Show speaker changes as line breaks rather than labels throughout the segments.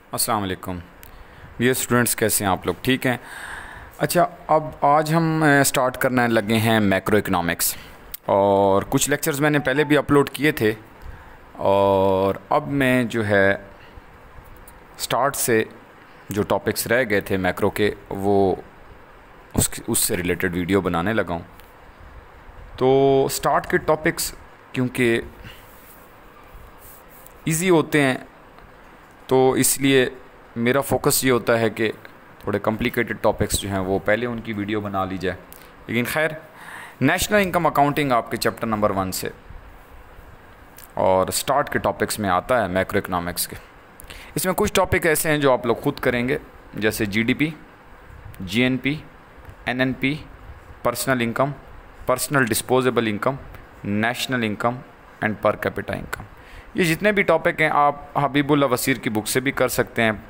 अस्सलाम वालेकुम dear students, कैसे हैं आप लोग? ठीक हैं। अच्छा, अब आज हम स्टार्ट करने लगे हैं मैक्रो इकनॉमिक्स। और कुछ लेक्चर्स मैंने पहले भी अपलोड किए थे और अब मैं जो है स्टार्ट से जो टॉपिक्स रह गए थे मैक्रो के, वो उससे रिलेटेड वीडियो बनाने लगा हूँ। तो स्टार्ट के टॉपिक्स क्योंकि इजी होते हैं, तो इसलिए मेरा फोकस ये होता है कि थोड़े कॉम्प्लिकेटेड टॉपिक्स जो हैं वो पहले उनकी वीडियो बना ली जाए। लेकिन खैर, नेशनल इनकम अकाउंटिंग आपके चैप्टर नंबर 1 से और स्टार्ट के टॉपिक्स में आता है मैक्रो इकनॉमिक्स के। इसमें कुछ टॉपिक ऐसे हैं जो आप लोग खुद करेंगे, जैसे GDP, GNP, NNP, personal income, personal disposable income, national income and per capita income. ये जितने भी टॉपिक हैं आप हबीबुल्लाह वसीर की बुक से भी कर सकते हैं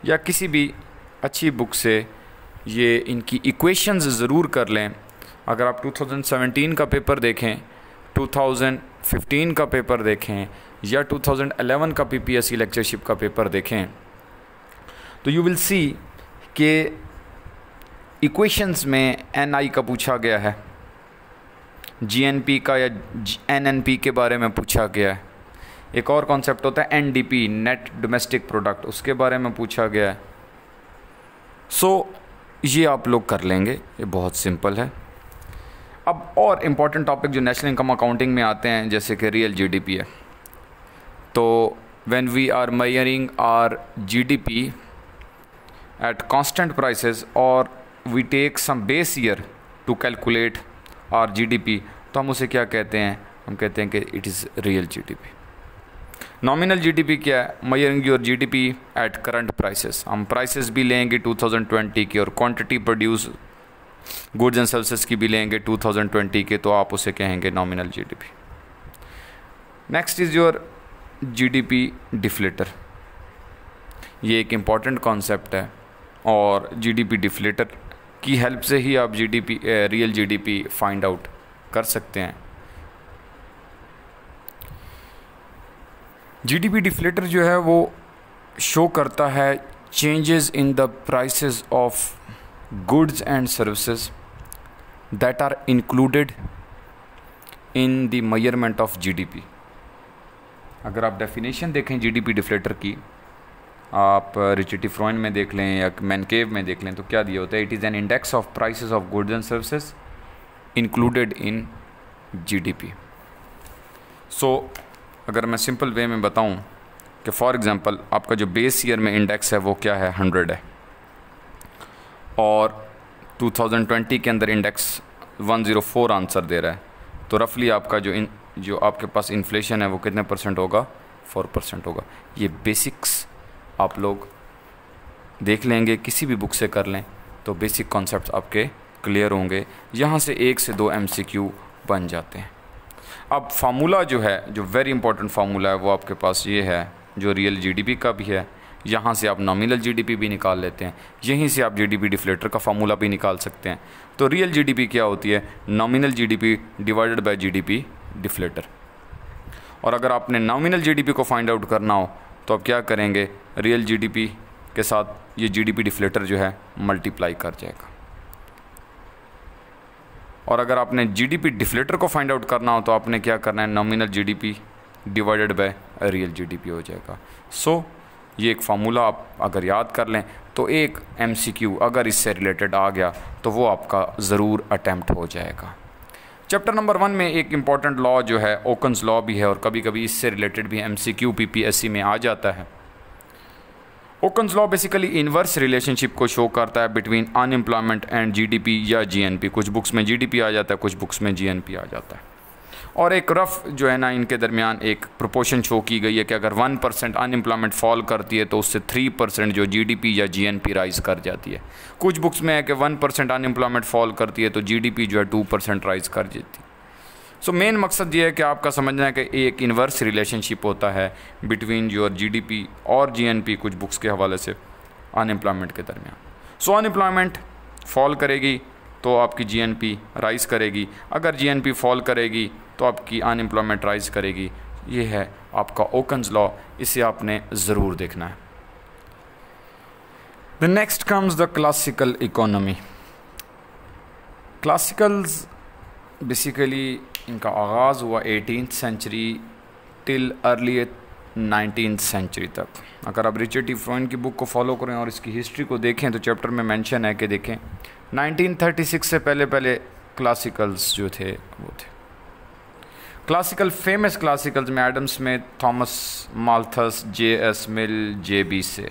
या किसी भी अच्छी बुक से ये इनकी इक्वेशंस ज़रूर कर लें। अगर आप 2017 का पेपर देखें, 2015 का पेपर देखें या 2011 का पीपीएससी लेक्चरशिप का पेपर देखें, तो यू विल सी कि इक्वेशंस में एनआई का पूछा गया है, जीएनपी का या एनएनपी के बारे में पूछा गया है। एक और कॉन्सेप्ट होता है एनडीपी, नेट डोमेस्टिक प्रोडक्ट, उसके बारे में पूछा गया है। ये आप लोग कर लेंगे, ये बहुत सिंपल है। अब और इम्पॉर्टेंट टॉपिक जो नेशनल इनकम अकाउंटिंग में आते हैं, जैसे कि रियल जीडीपी है। तो when we are measuring our GDP at constant prices और we take some base year to calculate our GDP, तो हम उसे क्या कहते हैं? हम कहते हैं कि it is real GDP. Nominal GDP क्या है? Measuring your GDP at current prices. हम प्राइसेस भी लेंगे 2020 की और quantity produce goods and services की भी लेंगे 2020 के, तो आप उसे कहेंगे nominal GDP. Next is your GDP deflator. ये एक इम्पॉर्टेंट कॉन्सेप्ट है और जीडीपी डिफ्लेटर की हेल्प से ही आप GDP real GDP find out कर सकते हैं। जीडीपी डिफ्लेटर जो है वो शो करता है changes in the prices of goods and services that are included in the measurement of GDP. अगर आप डेफिनेशन देखें जीडीपी डिफ्लेटर की, आप रिचर्ड फ्रोइन में देख लें या मैनकेव में देख लें, तो क्या दिया होता है? It is an index of prices of goods and services included in GDP. अगर मैं सिंपल वे में बताऊं कि फॉर एग्जांपल आपका जो बेस ईयर में इंडेक्स है वो क्या है? 100 है और 2020 के अंदर इंडेक्स 104 आंसर दे रहा है, तो रफली आपका जो आपके पास इन्फ्लेशन है वो कितने % होगा? 4% होगा। ये बेसिक्स आप लोग देख लेंगे, किसी भी बुक से कर लें तो बेसिक कॉन्सेप्ट्स आपके क्लियर होंगे। यहाँ से 1 से 2 MCQ बन जाते हैं। अब फार्मूला जो है, जो वेरी इंपॉर्टेंट फार्मूला है, वो आपके पास ये है, जो रियल जीडीपी का भी है। यहाँ से आप नॉमिनल जीडीपी भी निकाल लेते हैं, यहीं से आप जीडीपी डिफ्लेटर का फार्मूला भी निकाल सकते हैं। तो रियल जीडीपी क्या होती है? Nominal GDP divided by GDP deflator. और अगर आपने नॉमिनल जीडीपी को फाइंड आउट करना हो तो आप क्या करेंगे? रियल जीडीपी के साथ ये जीडीपी डिफ्लेटर जो है मल्टीप्लाई कर जाएगा। और अगर आपने जीडीपी डिफ्लेटर को फाइंड आउट करना हो तो आपने क्या करना है? Nominal GDP divided by real GDP हो जाएगा। ये एक फार्मूला आप अगर याद कर लें तो एक MCQ अगर इससे रिलेटेड आ गया तो वो आपका ज़रूर अटैम्प्ट हो जाएगा। चैप्टर नंबर 1 में एक इम्पॉर्टेंट लॉ जो है ओकन्स लॉ भी है और कभी कभी इससे रिलेटेड भी MCQ पीपीएससी में आ जाता है। Okun's law basically inverse relationship को शो करता है बिटवीन अनएम्प्लॉयमेंट एंड जीडीपी या जीएनपी। कुछ बुक्स में जीडीपी आ जाता है, कुछ बुक्स में जीएनपी आ जाता है। और एक रफ जो है ना, इनके दरमियान एक प्रोपोर्शन शो की गई है कि अगर 1% अनएम्प्लॉयमेंट फॉल करती है तो उससे 3% जो जीडीपी या जीएनपी राइज कर जाती है। कुछ बुक्स में है कि 1% अनएम्प्लॉयमेंट फॉल करती है तो जीडीपी जो है 2% राइज कर जाती है। मेन मकसद ये है कि आपका समझना है कि एक इन्वर्स रिलेशनशिप होता है बिटवीन योर जीडीपी और जीएनपी कुछ बुक्स के हवाले से अनएम्प्लॉयमेंट के दरमियान। अनएम्प्लॉयमेंट फॉल करेगी तो आपकी जीएनपी राइज करेगी, अगर जीएनपी फॉल करेगी तो आपकी अनएम्प्लॉयमेंट राइज करेगी। ये है आपका ओकन्स लॉ, इसे आपने ज़रूर देखना है। The next comes the classical economy. Classicals basically इनका आगाज़ हुआ 18th century till early 19th century तक। अगर आप रिचर्ड टी फ्रॉयन की बुक को फॉलो करें और इसकी हिस्ट्री को देखें तो चैप्टर में मेंशन है कि देखें 1936 से पहले क्लासिकल्स जो थे वो थे क्लासिकल। फेमस क्लासिकल्स में Adam Smith, Thomas Malthus, J.S. मिल, J.B. से।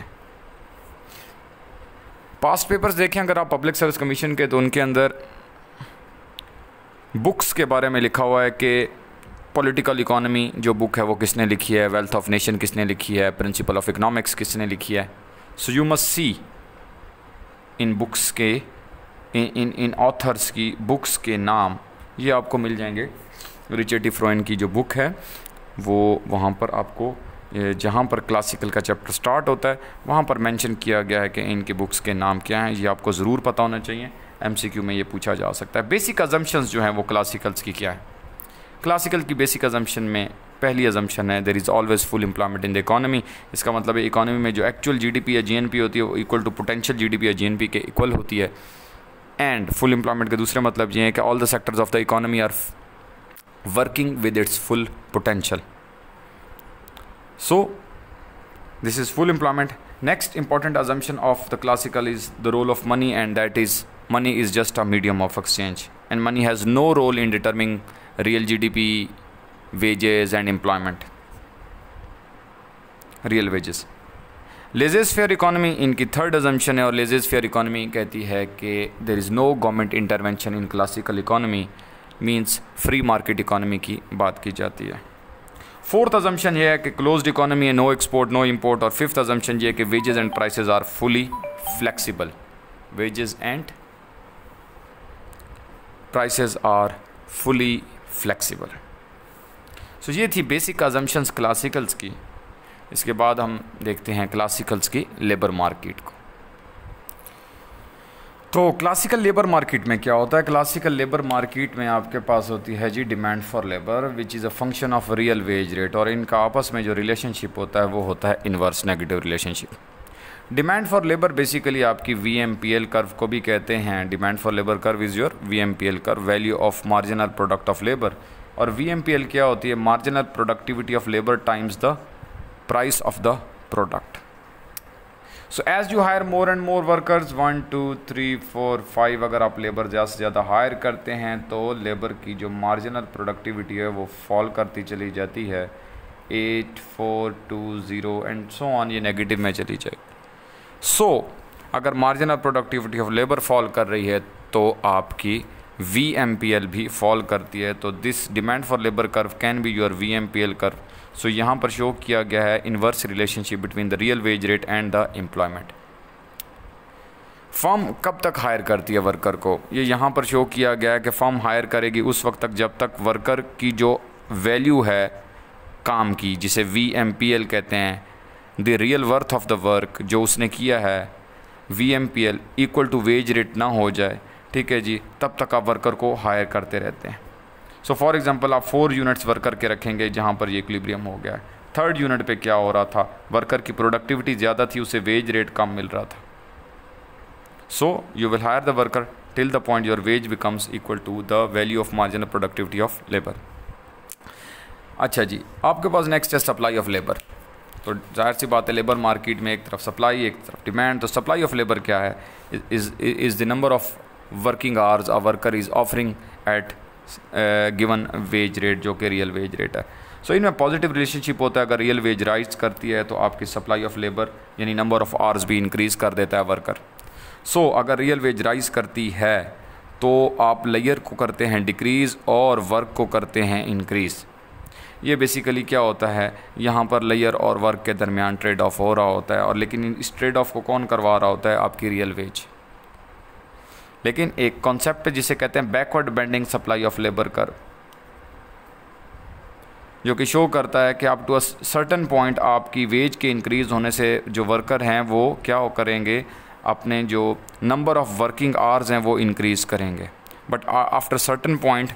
पास्ट पेपर्स देखें अगर आप पब्लिक सर्विस कमीशन के, तो उनके अंदर बुक्स के बारे में लिखा हुआ है कि पॉलिटिकल इकोनॉमी जो बुक है वो किसने लिखी है, वेल्थ ऑफ नेशन किसने लिखी है, प्रिंसिपल ऑफ इकोनॉमिक्स किसने लिखी है। So you must see in books के इन ऑथर्स की बुक्स के नाम ये आपको मिल जाएंगे। रिचर्ड टी फ्रॉयन की जो बुक है वो वहाँ पर आपको जहाँ पर क्लासिकल का चैप्टर स्टार्ट होता है वहाँ पर मेंशन किया गया है कि इनके बुक्स के नाम क्या हैं। ये आपको ज़रूर पता होना चाहिए, MCQ में ये पूछा जा सकता है। बेसिक अजम्पशंस जो हैं वो क्लासिकल्स की क्या है। क्लासिकल की बेसिक अजम्पशन में पहली अजम्पशन है there is always full employment in the economy. इसका मतलब है इकोनॉमी में जो एक्चुअल GDP या GNP होती है वो इक्वल टू पोटेंशियल GDP या GNP के इक्वल होती है। एंड फुल एम्प्लॉयमेंट के दूसरे मतलब ये है कि all the sectors of the economy are working with its full potential. So this is full employment. Next important assumption of the classical is the role of money, and that is money is just a medium of exchange, and money has no role in determining real GDP, wages and employment, real wages. Laissez faire economy इनकी third assumption है, और लेज़ेज़-फेयर economy कहती है कि there is no government intervention in classical economy, means free market economy की बात की जाती है। फोर्थ अजम्पशन ये है कि क्लोज्ड इकोनॉमी है, नो एक्सपोर्ट नो इंपोर्ट। और फिफ्थ अजम्पशन ये है कि wages and prices are fully flexible, wages and prices are fully flexible. So ये थी बेसिक अजम्पशंस क्लासिकल्स की। इसके बाद हम देखते हैं क्लासिकल्स की लेबर मार्केट को। तो क्लासिकल लेबर मार्केट में क्या होता है। क्लासिकल लेबर मार्केट में आपके पास होती है जी demand for labour which is a function of real wage rate, और इनका आपस में जो रिलेशनशिप होता है वो होता है inverse negative relationship. Demand for labour basically आपकी VMPL कर्व को भी कहते हैं। Demand for labour curve is your VMPL curve, value of marginal product of labour. और VMPL क्या होती है, marginal productivity of labour times the price of the product. So as you hire more and more workers 1 2 3 4 5 अगर आप labour ज़्यादा से ज़्यादा higher करते हैं तो लेबर की जो मार्जिनल प्रोडक्टिविटी है वो फॉल करती चली जाती है 8 4 2 0 एंड सो ऑन, ये नेगेटिव में चली जाएगी। सो अगर marginal productivity of labour fall कर रही है तो आपकी VMPL भी फॉल करती है। तो this demand for labour curve can be your VMPL curve. So यहाँ पर शो किया गया है inverse relationship between the real wage rate and the employment. Firm कब तक हायर करती है वर्कर को, ये यहाँ पर शो किया गया है कि फर्म हायर करेगी उस वक्त तक जब तक वर्कर की जो वैल्यू है काम की, जिसे VMPL कहते हैं, the real worth of the work जो उसने किया है VMPL equal to wage rate ना हो जाए, ठीक है जी, तब तक आप वर्कर को हायर करते रहते हैं। सो फॉर एग्जांपल आप 4 यूनिट्स वर्कर के रखेंगे जहाँ पर ये इक्विलिब्रियम हो गया है। थर्ड यूनिट पे क्या हो रहा था, वर्कर की प्रोडक्टिविटी ज़्यादा थी, उसे वेज रेट कम मिल रहा था। So you will hire the worker till the point your wage becomes equal to the value of marginal productivity of labour. अच्छा जी, आपके पास नेक्स्ट है सप्लाई ऑफ लेबर। तो जाहिर सी बात है लेबर मार्केट में एक तरफ सप्लाई एक तरफ डिमांड। तो सप्लाई ऑफ लेबर क्या है, is the number of working hours a worker is offering at given wage rate जो कि रियल वेज रेट है। सो इनमें पॉजिटिव रिलेशनशिप होता है। अगर रियल वेज राइज करती है तो आपकी सप्लाई ऑफ लेबर यानी नंबर ऑफ आवर्स भी इंक्रीज़ कर देता है वर्कर। सो अगर रियल वेज राइज करती है तो आप लेयर को करते हैं डिक्रीज़ और वर्क को करते हैं इंक्रीज़। ये बेसिकली क्या होता है, यहाँ पर लेयर और वर्क के दरमियान ट्रेड ऑफ हो रहा होता है, और लेकिन इस ट्रेड ऑफ को कौन करवा रहा होता है, आपकी रियल वेज। लेकिन एक कॉन्सेप्ट है जिसे कहते हैं backward bending supply of labour curve, जो कि शो करता है कि up to a certain point आपकी वेज के इंक्रीज़ होने से जो वर्कर हैं वो क्या करेंगे, अपने जो नंबर ऑफ वर्किंग आवर्स हैं वो इंक्रीज़ करेंगे, but after certain point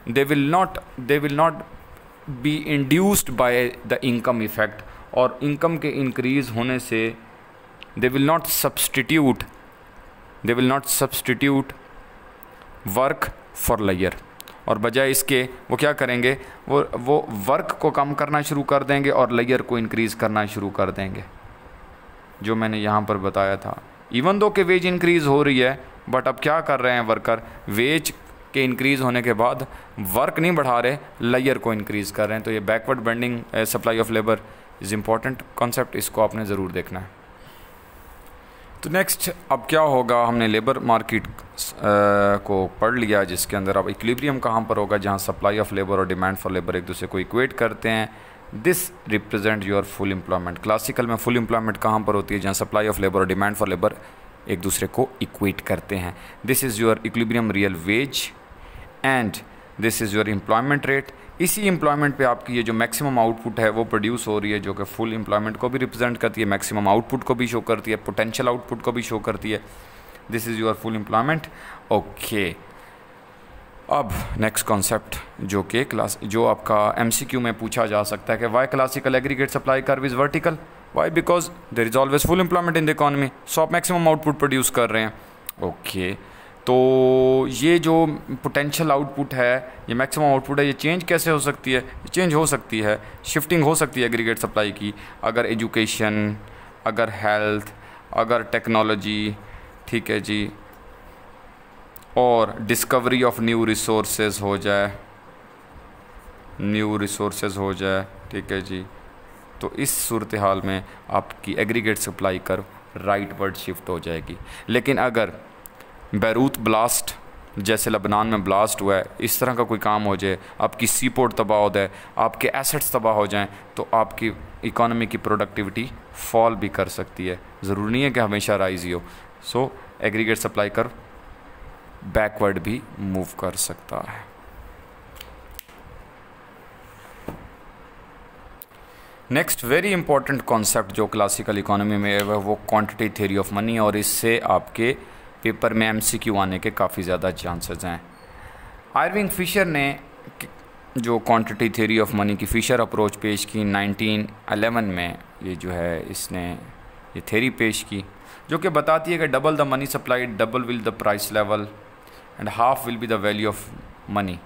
they will not be induced by the income effect, और इनकम के इंक्रीज़ होने से they will not substitute work for layer, और बजाय इसके वो क्या करेंगे, वो वर्क को कम करना शुरू कर देंगे और लेयर को इंक्रीज़ करना शुरू कर देंगे, जो मैंने यहाँ पर बताया था। इवन दो कि वेज इंक्रीज़ हो रही है, बट अब क्या कर रहे हैं वर्कर, वेज के इंक्रीज़ होने के बाद वर्क नहीं बढ़ा रहे, लेयर को इंक्रीज़ कर रहे हैं। तो ये backward bending supply of labour is important concept, इसको आपने ज़रूर देखना है। तो नेक्स्ट अब क्या होगा, हमने लेबर मार्केट को पढ़ लिया, जिसके अंदर अब इक्विलिब्रियम कहाँ पर होगा, जहाँ सप्लाई ऑफ लेबर और डिमांड फॉर लेबर एक दूसरे को इक्वेट करते हैं। This represent your full employment. Classical में फुल एम्प्लॉयमेंट कहाँ पर होती है, जहाँ सप्लाई ऑफ लेबर और डिमांड फॉर लेबर एक दूसरे को इक्वेट करते हैं। This is your equilibrium real veg and this is your employment rate. इसी एम्प्लॉयमेंट पे आपकी ये जो मैक्सिमम आउटपुट है वो प्रोड्यूस हो रही है, जो कि फुल एम्प्लॉयमेंट को भी रिप्रेजेंट करती है, मैक्सिमम आउटपुट को भी शो करती है, पोटेंशियल आउटपुट को भी शो करती है। This is your full employment. Okay, अब नेक्स्ट कॉन्सेप्ट जो आपका MCQ में पूछा जा सकता है कि why classical aggregate supply curve is vertical. Why? Because there is always full employment in the economy, so आप मैक्सिमम आउटपुट प्रोड्यूस कर रहे हैं। ओके, तो ये जो पोटेंशियल आउटपुट है, ये मैक्सिमम आउटपुट है, ये चेंज कैसे हो सकती है? चेंज हो सकती है, शिफ्टिंग हो सकती है एग्रीगेट सप्लाई की, अगर एजुकेशन, अगर हेल्थ, अगर टेक्नोलॉजी, ठीक है जी, और डिस्कवरी ऑफ न्यू रिसोर्सेज हो जाए, ठीक है जी, तो इस सूरत हाल में आपकी aggregate supply curve rightward shift हो जाएगी। लेकिन अगर बैरूत ब्लास्ट जैसे लबनान में ब्लास्ट हुआ है, इस तरह का कोई काम हो जाए, आपकी सी पोर्ट तबाह हो जाए, आपके एसेट्स तबाह हो जाएं, तो आपकी इकॉनमी की प्रोडक्टिविटी फॉल भी कर सकती है। ज़रूरी नहीं है कि हमेशा राइज ही हो। सो एग्रीगेट सप्लाई कर्व बैकवर्ड भी मूव कर सकता है। नेक्स्ट वेरी इंपॉर्टेंट कॉन्सेप्ट जो क्लासिकल इकोनॉमी में है वो क्वांटिटी थ्योरी ऑफ मनी, और इससे आपके पेपर में MCQ आने के काफ़ी ज़्यादा चांसेस हैं। आयरविंग फिशर ने जो क्वांटिटी थ्योरी ऑफ मनी की फिशर अप्रोच पेश की 1911 में, ये जो है इसने ये थ्योरी पेश की, जो कि बताती है कि double the money supply double will the price level and half will be the value of money,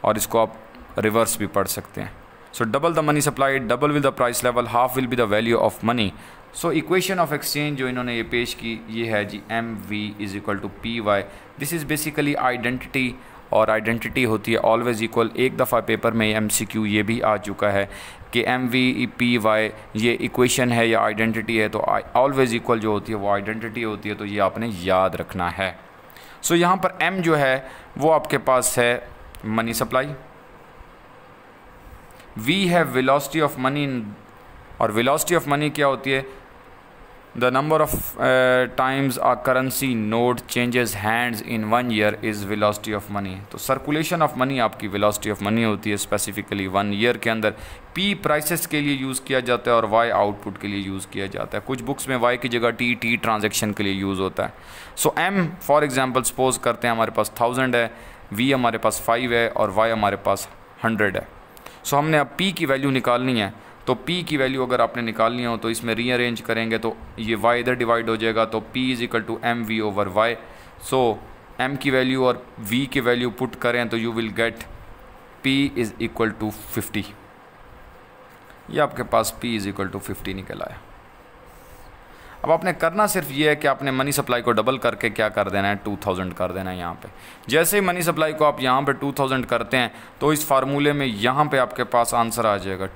और इसको आप रिवर्स भी पढ़ सकते हैं। So double the money supply double will the price level, half will be the value of money. So equation of exchange जो इन्होंने ये पेश की, ये है जी MV is equal to PY। This is basically identity, और आइडेंटिटी होती है ऑलवेज इक्वल। एक दफ़ा पेपर में MCQ ये भी आ चुका है कि MV PY ये इक्वेशन है या आइडेंटिटी है, तो ऑलवेज इक्वल जो होती है वो आइडेंटिटी होती है, तो ये आपने याद रखना है। सो यहाँ पर M जो है वो आपके पास है मनी सप्लाई, V है वेलोसिटी ऑफ मनी, और वेलोसिटी ऑफ मनी क्या होती है? The number of times a currency note changes hands in 1 year is velocity of money. तो सर्कुलेशन ऑफ मनी आपकी वेलोसिटी ऑफ मनी होती है स्पेसिफिकली 1 ईयर के अंदर। P प्राइसेस के लिए यूज़ किया जाता है और Y आउटपुट के लिए यूज़ किया जाता है। कुछ बुक्स में Y की जगह T ट्रांजेक्शन के लिए यूज़ होता है। सो M फॉर एग्जांपल सपोज करते हैं हमारे पास 1000 है, V हमारे पास 5 है और Y हमारे पास 100 है। सो हमने अब P की वैल्यू निकालनी है, तो P की वैल्यू अगर आपने निकालनी हो तो इसमें रीअरेंज करेंगे तो ये Y इधर डिवाइड हो जाएगा, तो P is equal to MV over Y। So M की वैल्यू और V की वैल्यू पुट करें तो you will get P is equal to 50। ये आपके पास P इज़ इक्वल टू 50 निकल आया। अब आपने करना सिर्फ ये है कि आपने मनी सप्लाई को डबल करके क्या कर देना है, 2000 कर देना है यहाँ पे। जैसे ही मनी सप्लाई को आप यहाँ पे 2000 करते हैं तो इस फार्मूले में यहाँ पे आपके पास आंसर आ जाएगा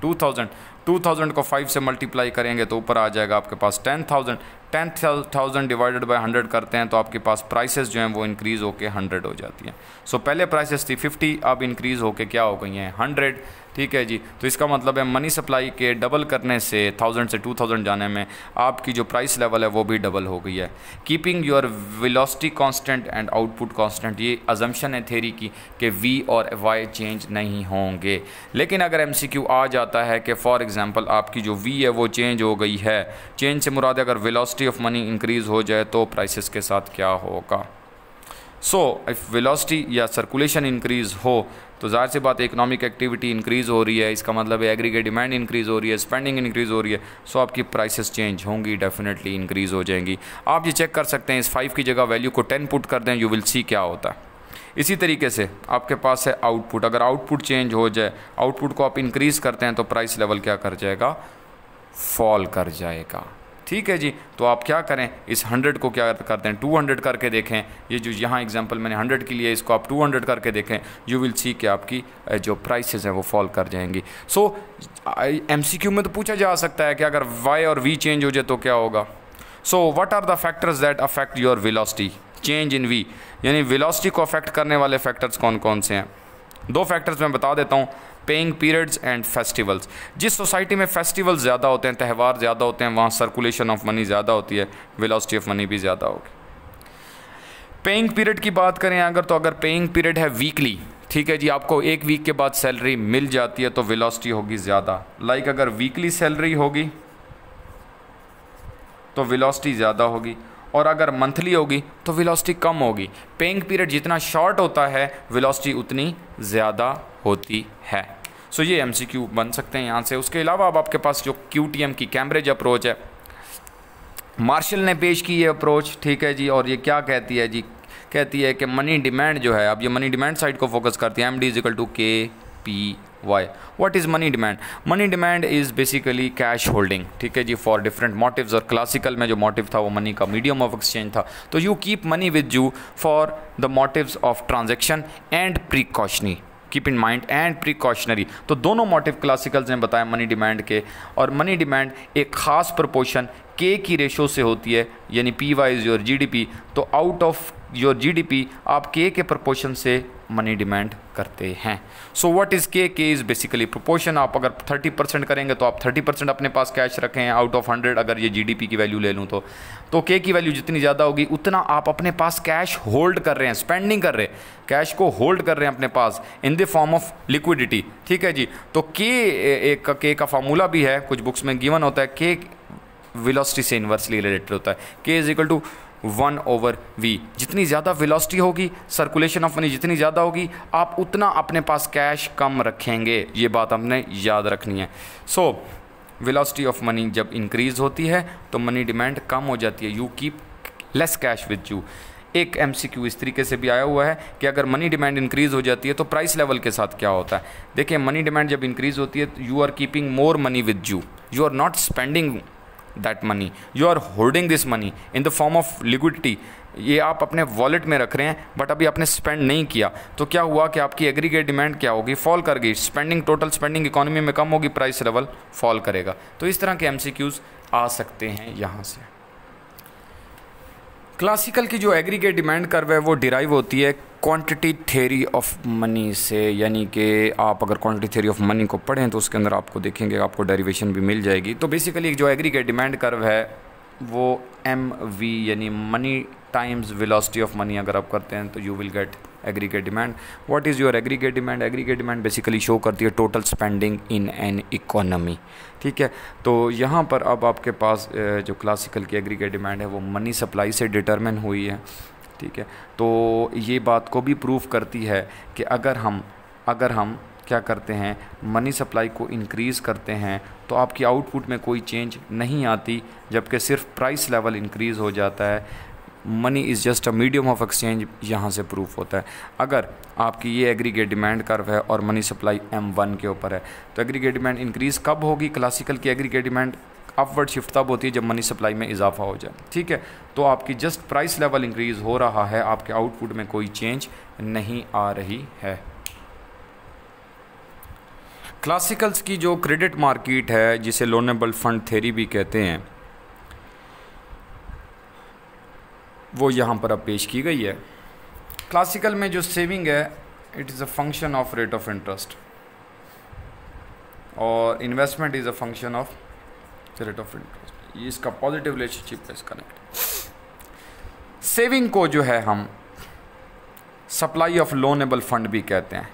2000 को 5 से मल्टीप्लाई करेंगे तो ऊपर आ जाएगा आपके पास 10,000 डिवाइडेड बाय 100 करते हैं तो आपके पास प्राइसेस जो हैं वो इंक्रीज़ होके 100 हो जाती हैं। सो पहले प्राइसेस थी 50, अब इंक्रीज़ होके क्या हो गई हैं 100। ठीक है जी, तो इसका मतलब है मनी सप्लाई के डबल करने से 1000 से 2000 जाने में आपकी जो प्राइस लेवल है वो भी डबल हो गई है। Keeping your velocity constant and output constant, ये अजम्पशन है थ्योरी की कि V और Y चेंज नहीं होंगे। लेकिन अगर MCQ आ जाता है कि फॉर एग्जांपल आपकी जो V है वो चेंज हो गई है, चेंज से मुराद अगर वेलोसिटी ऑफ मनी इंक्रीज़ हो जाए तो प्राइसेस के साथ क्या होगा। सो इफ़ वेलोसिटी या सर्कुलेशन इंक्रीज़ हो तो ज़ाहिर सी बात है इकोनॉमिक एक्टिविटी इंक्रीज़ हो रही है, इसका मतलब है एग्रीगेट डिमांड इंक्रीज़ हो रही है, स्पेंडिंग इंक्रीज़ हो रही है, सो आपकी प्राइसेस चेंज होंगी, डेफिनेटली इंक्रीज़ हो जाएंगी। आप ये चेक कर सकते हैं, इस 5 की जगह वैल्यू को 10 पुट कर दें, यू विल सी क्या होता है। इसी तरीके से आपके पास है आउटपुट, अगर आउटपुट चेंज हो जाए, आउटपुट को आप इंक्रीज़ करते हैं तो प्राइस लेवल क्या कर जाएगा, फॉल कर जाएगा। ठीक है जी, तो आप क्या करें, इस 100 को क्या करते हैं 200 करके देखें। ये जो यहाँ एग्जांपल मैंने 100 के लिए, इसको आप 200 करके देखें, यू विल सी कि आपकी जो प्राइसेस हैं वो फॉल कर जाएंगी। सो MCQ में तो पूछा जा सकता है कि अगर Y और V चेंज हो जाए तो क्या होगा। So what are the factors that affect your velocity change in V, यानी वेलोसिटी को अफेक्ट करने वाले फैक्टर्स कौन कौन से हैं। 2 फैक्टर्स मैं बता देता हूँ, पेइंग पीरियड्स एंड फेस्टिवल्स। जिस सोसाइटी में फेस्टिवल्स ज़्यादा होते हैं, त्यौहार ज़्यादा होते हैं, वहाँ सर्कुलेशन ऑफ मनी ज़्यादा होती है, वेलोसिटी ऑफ मनी भी ज़्यादा होगी। पेइंग पीरियड की बात करें अगर, तो अगर पेइंग पीरियड है वीकली, ठीक है जी, आपको 1 वीक के बाद सैलरी मिल जाती है तो वेलोसिटी होगी ज़्यादा। लाइक अगर वीकली सैलरी होगी तो वेलोसिटी ज़्यादा होगी, और अगर मंथली होगी तो वेलोसिटी कम होगी। पेइंग पीरियड जितना शॉर्ट होता है वेलोसिटी उतनी ज़्यादा होती है। सो ये MCQ बन सकते हैं यहाँ से। उसके अलावा अब आपके पास जो QTM की कैम्ब्रिज अप्रोच है, मार्शल ने पेश की ये अप्रोच, ठीक है जी, और ये क्या कहती है जी, कहती है कि मनी डिमांड जो है, अब ये मनी डिमांड साइड को फोकस करती है, MD=KPY। What is money demand? Money demand is basically cash holding, ठीक है जी, फॉर डिफरेंट मोटिव्स। और क्लासिकल में जो मोटिव था वो मनी का मीडियम ऑफ एक्सचेंज था। तो you keep money with you for the motives of transaction and precautionary, keep in mind, and precautionary. तो दोनों मोटिव क्लासिकल्स ने बताया मनी डिमांड के, और मनी डिमांड एक ख़ास प्रोपोर्शन K की रेशो से होती है, यानी PY इज़ योर GDP। तो आउट ऑफ योर GDP आप K के प्रोपोर्शन से मनी डिमांड करते हैं। So what is K? K is basically proportion. आप अगर 30% करेंगे तो आप 30% अपने पास कैश रखें आउट ऑफ 100, अगर ये GDP की वैल्यू ले लूँ तो K की वैल्यू जितनी ज़्यादा होगी उतना आप अपने पास कैश होल्ड कर रहे हैं, स्पेंडिंग कर रहे हैं, कैश को होल्ड कर रहे हैं अपने पास in the form of liquidity, ठीक है जी। तो K का फार्मूला भी है, कुछ बुक्स में गिवन होता है, K वेलोसिटी से इन्वर्सली रिलेटेड होता है। K = 1/V। जितनी ज़्यादा वेलोसिटी होगी, सर्कुलेशन ऑफ मनी जितनी ज़्यादा होगी, आप उतना अपने पास कैश कम रखेंगे, ये बात हमने याद रखनी है। सो वेलोसिटी ऑफ मनी जब इंक्रीज़ होती है तो मनी डिमांड कम हो जाती है, you keep less cash with you. एक MCQ इस तरीके से भी आया हुआ है कि अगर मनी डिमांड इंक्रीज़ हो जाती है तो प्राइस लेवल के साथ क्या होता है। देखिए, मनी डिमांड जब इंक्रीज़ होती है, you are keeping more money with you, you are not spending that money, you are holding this money in the form of liquidity. ये आप अपने वॉलेट में रख रहे हैं बट अभी आपने स्पेंड नहीं किया, तो क्या हुआ कि आपकी एग्रीगेट डिमांड क्या होगी, फॉल कर गई। स्पेंडिंग, टोटल स्पेंडिंग इकोनॉमी में कम होगी, प्राइस लेवल फॉल करेगा। तो इस तरह के MCQs आ सकते हैं यहाँ से। क्लासिकल की जो एग्रीगेट डिमांड कर्व है वो डिराइव होती है क्वांटिटी थ्योरी ऑफ मनी से, यानी कि आप अगर क्वांटिटी थ्योरी ऑफ मनी को पढ़ें तो उसके अंदर आपको देखेंगे, आपको डेरिवेशन भी मिल जाएगी। तो बेसिकली जो एग्रीगेट डिमांड कर्व है वो MV यानी money times velocity of money अगर आप करते हैं तो you will gate aggregate demand. What is your aggregate demand? Aggregate demand basically show करती है total spending in an economy, ठीक है। तो यहाँ पर अब आपके पास जो क्लासिकल की एग्रीगेट डिमांड है वो मनी सप्लाई से डिटरमिन हुई है, ठीक है। तो ये बात को भी प्रूव करती है कि अगर हम क्या करते हैं, मनी सप्लाई को इंक्रीज़ करते हैं तो आपकी आउटपुट में कोई चेंज नहीं आती, जबकि सिर्फ प्राइस लेवल इंक्रीज़ हो जाता है। Money is just a medium of exchange, यहाँ से प्रूफ होता है। अगर आपकी ये एग्रीगेट डिमांड कर्व है और मनी सप्लाई M1 के ऊपर है तो एग्रीगेट डिमांड इंक्रीज़ कब होगी? क्लासिकल की एग्रीगेट डिमांड अपवर्ड शिफ्ट तब होती है जब मनी सप्लाई में इजाफा हो जाए, ठीक है। तो आपकी जस्ट प्राइस लेवल इंक्रीज़ हो रहा है, आपके आउटपुट में कोई चेंज नहीं आ रही है। क्लासिकल्स की जो क्रेडिट मार्केट है, जिसे लोनेबल फंड थ्योरी भी कहते हैं, वो यहाँ पर अब पेश की गई है। क्लासिकल में जो सेविंग है it is a function of rate of interest और investment is a function of rate of interest. ये इसका पॉजिटिव रिलेशनशिप है, इसका कनेक्ट। सेविंग को जो है हम सप्लाई ऑफ लोनेबल फंड भी कहते हैं,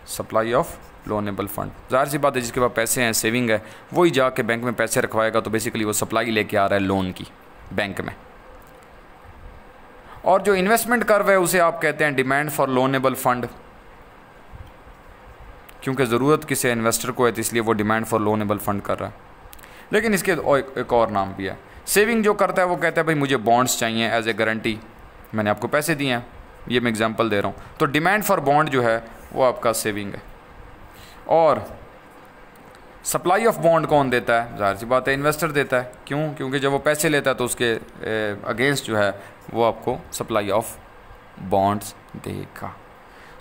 सप्लाई ऑफ लोनेबल फंड। ज़ाहिर सी बात है, जिसके पास पैसे हैं, सेविंग है, वही जाके बैंक में पैसे रखवाएगा, तो बेसिकली वो सप्लाई लेके आ रहा है लोन की बैंक में। और जो इन्वेस्टमेंट कर्व है उसे आप कहते हैं डिमांड फॉर लोनेबल फंड। क्योंकि ज़रूरत किसी इन्वेस्टर को है तो इसलिए वो डिमांड फॉर लोनेबल फ़ंड कर रहा है। लेकिन इसके एक और नाम भी है। सेविंग जो करता है वो कहता है भाई मुझे बॉन्ड्स चाहिए एज ए गारंटी, मैंने आपको पैसे दिए हैं, ये मैं एग्जांपल दे रहा हूँ। तो डिमांड फॉर बॉन्ड जो है वो आपका सेविंग है। और सप्लाई ऑफ बॉन्ड कौन देता है? जाहिर सी बात है इन्वेस्टर देता है। क्यों? क्योंकि जब वो पैसे लेता है तो उसके अगेंस्ट जो है वो आपको सप्लाई ऑफ बॉन्ड्स देगा।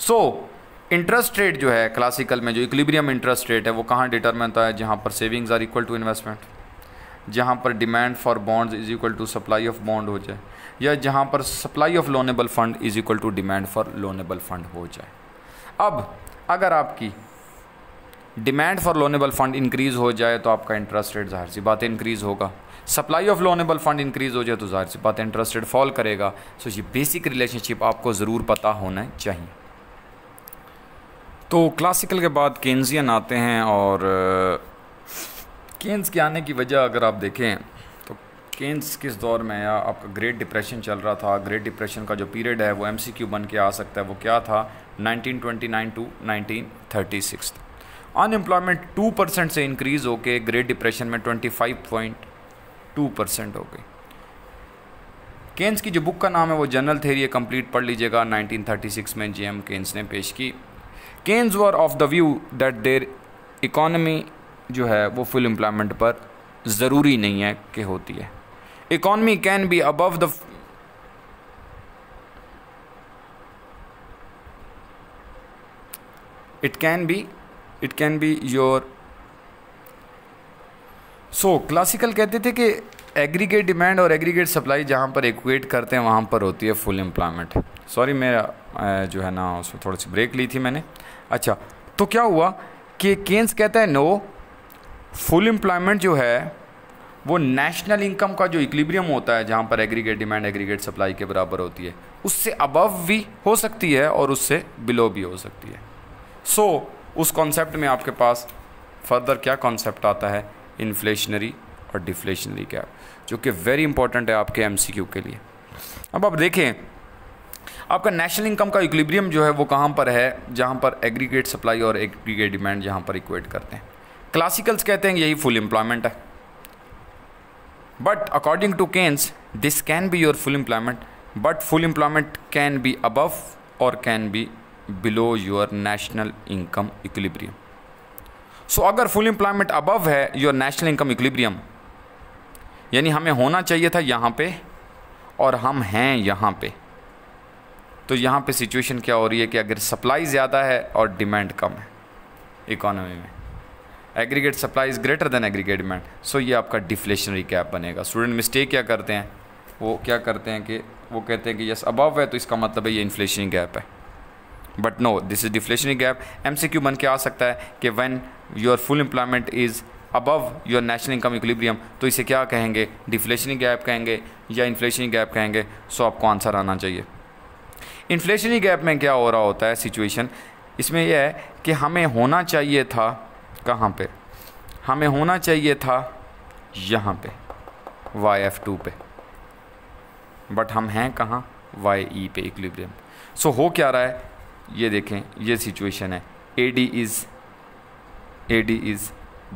सो इंटरेस्ट रेट जो है क्लासिकल में, जो इक्विलिब्रियम इंटरेस्ट रेट है, वो कहाँ डिटरमाइन होता है? जहाँ पर savings are equal to investment, जहाँ पर demand for bonds is equal to supply of bond हो जाए, या जहाँ पर supply of loanable fund is equal to demand for loanable fund हो जाए। अब अगर आपकी demand for loanable fund increase हो जाए तो आपका इंटरेस्ट रेट जाहिर सी बात है इंक्रीज़ होगा। Supply of loanable fund increase हो जाए तो जाहिर सी बात है इंटरेस्ट रेट फॉल करेगा। सो ये बेसिक रिलेशनशिप आपको ज़रूर पता होना चाहिए। तो क्लासिकल के बाद केन्जियन आते हैं, और केन्स के आने की वजह अगर आप देखें तो केन्स किस दौर में आया? आपका ग्रेट डिप्रेशन चल रहा था। ग्रेट डिप्रेशन का जो पीरियड है वो MCQ बन के आ सकता है। वो क्या था? 1929 टू 1936। अनएम्प्लॉयमेंट 2% से इंक्रीज़ होके ग्रेट डिप्रेशन में 25.2% हो गई। केन्स की जो बुक का नाम है वो जनरल थ्योरी है, कंप्लीट पढ़ लीजिएगा, 1936 में JM केन्स ने पेश की। Keynes were of the view that there economy जो है वो फुल एम्प्लॉयमेंट पर ज़रूरी नहीं है कि होती है। Economy can be above the it can be your. So classical कहते थे कि एग्रीगेट डिमांड और एग्रीगेट सप्लाई जहाँ पर इक्वेट करते हैं वहाँ पर होती है फुल एम्प्लॉयमेंट। सॉरी मेरा जो है ना उसमें थोड़ी सी ब्रेक ली थी मैंने। अच्छा, तो क्या हुआ कि केन्स कहता है नो, फुल एम्प्लॉयमेंट जो है वो नेशनल इनकम का जो इक्विलिब्रियम होता है, जहाँ पर एग्रीगेट डिमांड एग्रीगेट सप्लाई के बराबर होती है, उससे अबव भी हो सकती है और उससे बिलो भी हो सकती है। सो उस कॉन्सेप्ट में आपके पास फर्दर क्या कॉन्सेप्ट आता है? इन्फ्लेशनरी और डिफ्लेशनरी गैप, जो कि वेरी इंपॉर्टेंट है आपके MCQ के लिए। अब आप देखें आपका नेशनल इनकम का इक्विलिब्रियम जो है वो कहाँ पर है? जहाँ पर एग्रीगेट सप्लाई और एग्रीगेट डिमांड जहाँ पर इक्वेट करते हैं। क्लासिकल्स कहते हैं यही फुल एम्प्लॉयमेंट है, but according to Keynes this can be your full employment, but full employment can be above और can be below your national income equilibrium. So अगर फुल एम्प्लॉयमेंट अबव है your national income equilibrium, यानी हमें होना चाहिए था यहाँ पे और हम हैं यहाँ पे, तो यहाँ पे सिचुएशन क्या हो रही है कि अगर सप्लाई ज़्यादा है और डिमांड कम है इकोनॉमी में, aggregate supply is greater than aggregate demand, so ये आपका डिफ्लेशनरी गैप बनेगा। स्टूडेंट मिस्टेक क्या करते हैं? वो क्या करते हैं कि वो कहते हैं कि यस अबव है तो इसका मतलब है ये इन्फ्लेशनरी गैप है, but no this is deflationary gap. MCQ बन के आ सकता है कि when your full employment is above your national income equilibrium, तो इसे क्या कहेंगे? डिफ्लेशनरी गैप कहेंगे या इन्फ्लेशनरी गैप कहेंगे। सो आपको आंसर आना चाहिए। इन्फ्लेशनरी गैप में क्या हो रहा होता है सिचुएशन? इसमें यह है कि हमें होना चाहिए था कहाँ पे? हमें होना चाहिए था यहाँ पे YF2 पे, बट हम हैं कहाँ? YE पे इक्विलिब्रियम। सो हो क्या रहा है ये देखें, ये सिचुएशन है AD is